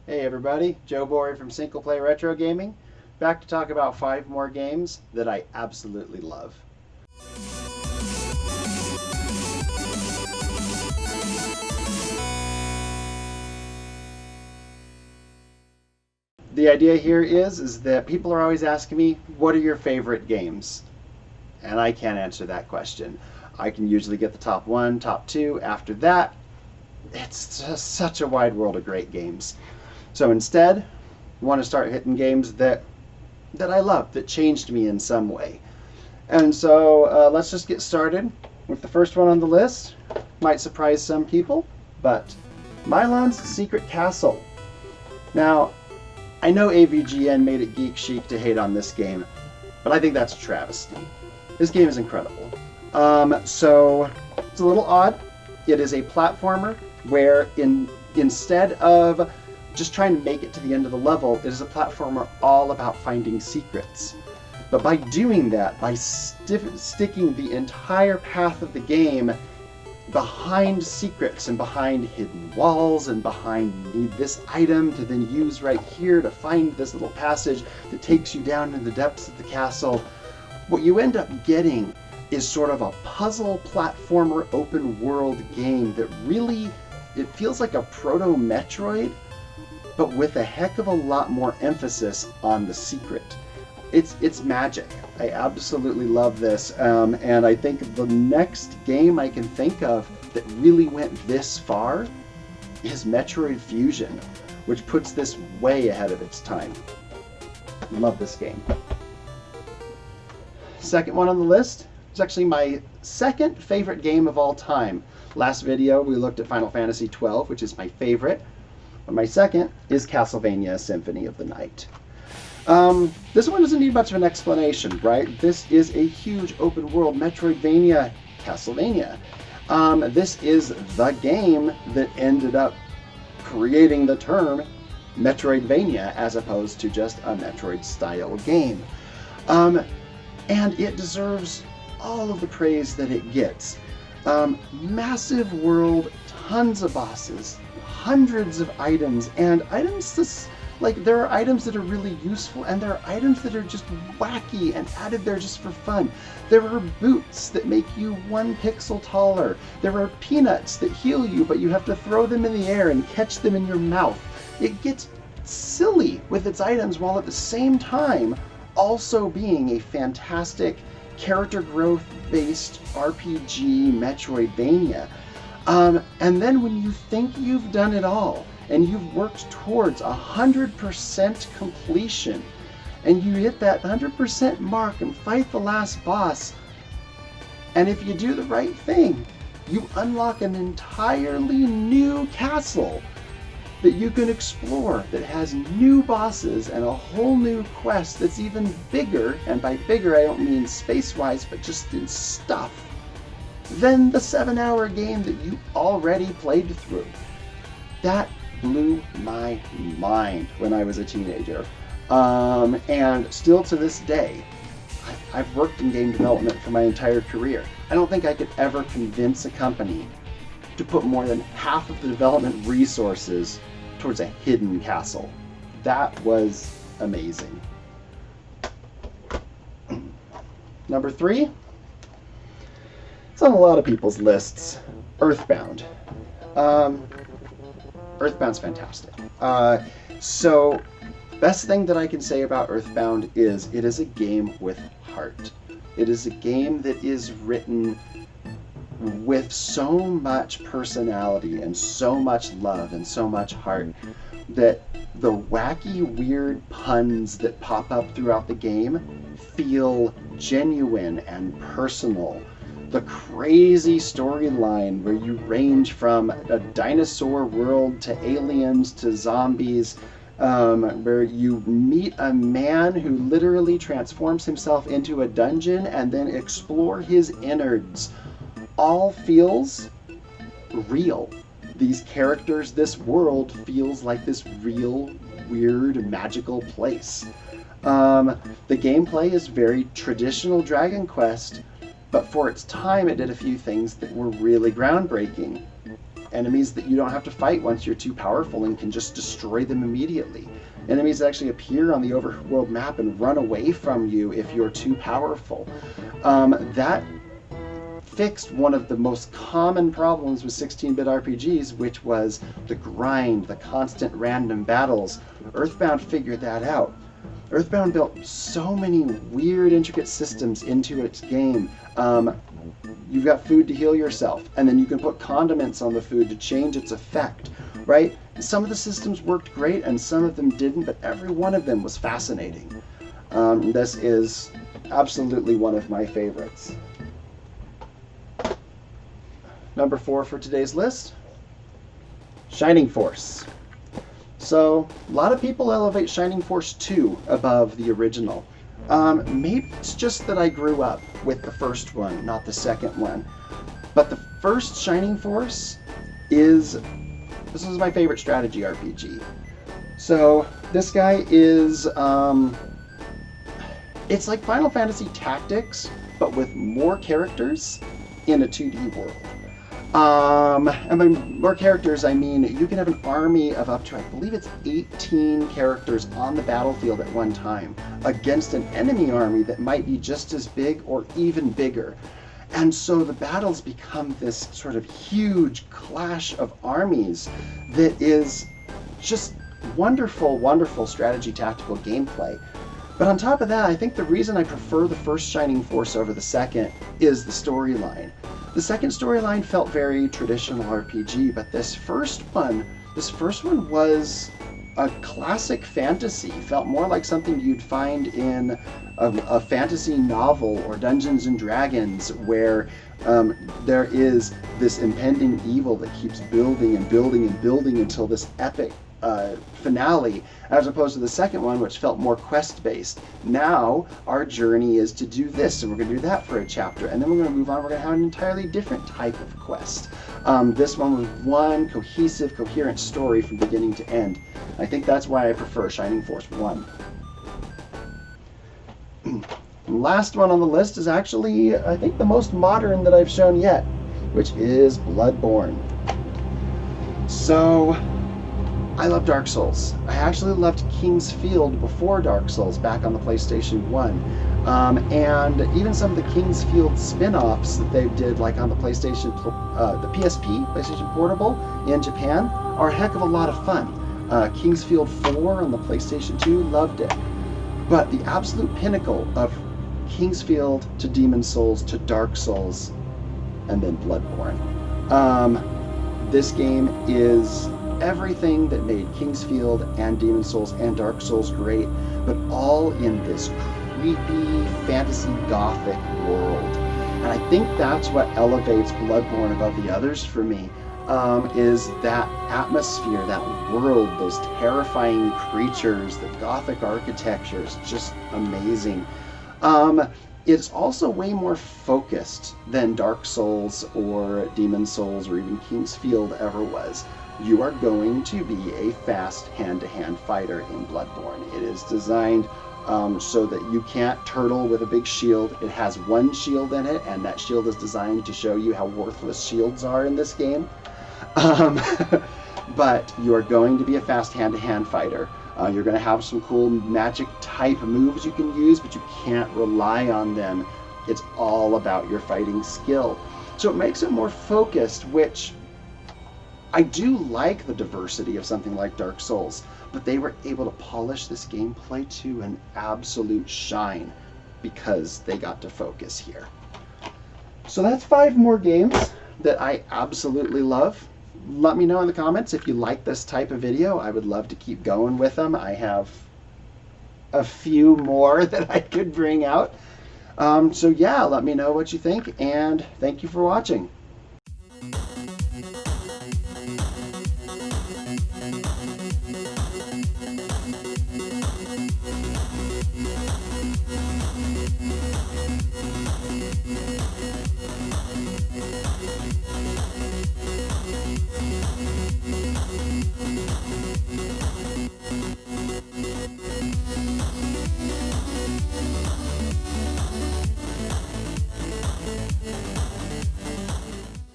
Hey everybody, Joe Bory from Syncoplay Retro Gaming, back to talk about 5 more games that I absolutely love. The idea here is that people are always asking me, what are your favorite games? And I can't answer that question. I can usually get the top 1, top 2. After that, it's just such a wide world of great games. So instead, I want to start hitting games that I love, that changed me in some way. And so let's just get started with the first one on the list. Might surprise some people, but Myles' Secret Castle. Now, I know AVGN made it geek chic to hate on this game, but I think that's a travesty. This game is incredible. So it's a little odd. It is a platformer where instead of just trying to make it to the end of the level, it is a platformer all about finding secrets. But by doing that, by sticking the entire path of the game behind secrets and behind hidden walls and behind you need this item to then use right here to find this little passage that takes you down in the depths of the castle, what you end up getting is sort of a puzzle platformer open world game that really, it feels like a proto-Metroid, but with a heck of a lot more emphasis on the secret. It's magic. I absolutely love this, and I think the next game I can think of that really went this far is Metroid Fusion, which puts this way ahead of its time. Love this game. Second one on the list is actually my second favorite game of all time. Last video we looked at Final Fantasy XII, which is my favorite. But my second is Castlevania Symphony of the Night. This one doesn't need much of an explanation, right? This is a huge open world Metroidvania Castlevania. This is the game that ended up creating the term Metroidvania as opposed to just a Metroid style game. And it deserves all of the praise that it gets. Massive world, tons of bosses, hundreds of items, and items this, like, there are items that are really useful and there are items that are just wacky and added there just for fun. There are boots that make you 1 pixel taller. There are peanuts that heal you, but you have to throw them in the air and catch them in your mouth. It gets silly with its items while at the same time also being a fantastic character growth based RPG Metroidvania. And then when you think you've done it all and you've worked towards 100% completion and you hit that 100% mark and fight the last boss, and if you do the right thing, you unlock an entirely new castle that you can explore that has new bosses and a whole new quest that's even bigger, and by bigger I don't mean space-wise, but just in stuff, than the 7-hour game that you already played through. That blew my mind when I was a teenager. And still to this day, I've worked in game development for my entire career. I don't think I could ever convince a company to put more than half of the development resources towards a hidden castle. That was amazing. Number 3, it's on a lot of people's lists, Earthbound. Earthbound's fantastic. So, best thing that I can say about Earthbound is it is a game with heart. It is a game that is written with so much personality and so much love and so much heart that the wacky, weird puns that pop up throughout the game feel genuine and personal. The crazy storyline where you range from a dinosaur world to aliens to zombies, where you meet a man who literally transforms himself into a dungeon and then explore his innards, all feels real. These characters, this world feels like this real, weird, magical place. The gameplay is very traditional Dragon Quest, but for its time it did a few things that were really groundbreaking. enemies that you don't have to fight once you're too powerful and can just destroy them immediately. Enemies that actually appear on the overworld map and run away from you if you're too powerful. That fixed one of the most common problems with 16-bit RPGs, which was the grind, the constant random battles. Earthbound figured that out. Earthbound built so many weird, intricate systems into its game. You've got food to heal yourself, and then you can put condiments on the food to change its effect, right? Some of the systems worked great, and some of them didn't, but every one of them was fascinating. This is absolutely one of my favorites. Number 4 for today's list, Shining Force. So, a lot of people elevate Shining Force 2 above the original. Maybe it's just that I grew up with the first one, not the second one. But the first Shining Force this is my favorite strategy RPG. So, this guy is, it's like Final Fantasy Tactics, but with more characters in a 2D world. And by more characters, I mean you can have an army of up to, I believe it's 18 characters on the battlefield at one time against an enemy army that might be just as big or even bigger. And so the battles become this sort of huge clash of armies that is just wonderful, wonderful strategy tactical gameplay. But on top of that, I think the reason I prefer the first Shining Force over the second is the storyline. The second storyline felt very traditional RPG, but this first one was a classic fantasy. Felt more like something you'd find in a fantasy novel or Dungeons and Dragons, where there is this impending evil that keeps building and building and building until this epic finale, as opposed to the second one, which felt more quest-based. Now, our journey is to do this, and we're going to do that for a chapter, and then we're going to move on. We're going to have an entirely different type of quest. This one was one cohesive, coherent story from beginning to end. I think that's why I prefer Shining Force 1. Last one on the list is actually, I think, the most modern that I've shown yet, which is Bloodborne. So, I love Dark Souls. I actually loved King's Field before Dark Souls, back on the PlayStation 1. And even some of the King's Field spin-offs that they did, like on the PlayStation, the PSP, PlayStation Portable, in Japan, are a heck of a lot of fun. King's Field 4 on the PlayStation 2, loved it. But the absolute pinnacle of King's Field to Demon's Souls to Dark Souls, and then Bloodborne. This game is everything that made King's Field and Demon's Souls and Dark Souls great, but all in this creepy, fantasy, gothic world. And I think that's what elevates Bloodborne above the others for me, is that atmosphere, that world, those terrifying creatures, the gothic architecture is just amazing. It's also way more focused than Dark Souls or Demon's Souls or even King's Field ever was. You are going to be a fast hand-to-hand fighter in Bloodborne. It is designed so that you can't turtle with a big shield. It has one shield in it, and that shield is designed to show you how worthless shields are in this game. But you are going to be a fast hand-to-hand fighter. You're going to have some cool magic-type moves you can use, but you can't rely on them. It's all about your fighting skill. So it makes it more focused, which I do like the diversity of something like Dark Souls, but they were able to polish this gameplay to an absolute shine because they got to focus here. So that's 5 more games that I absolutely love. Let me know in the comments if you like this type of video. I would love to keep going with them. I have a few more that I could bring out. So yeah, let me know what you think, and thank you for watching.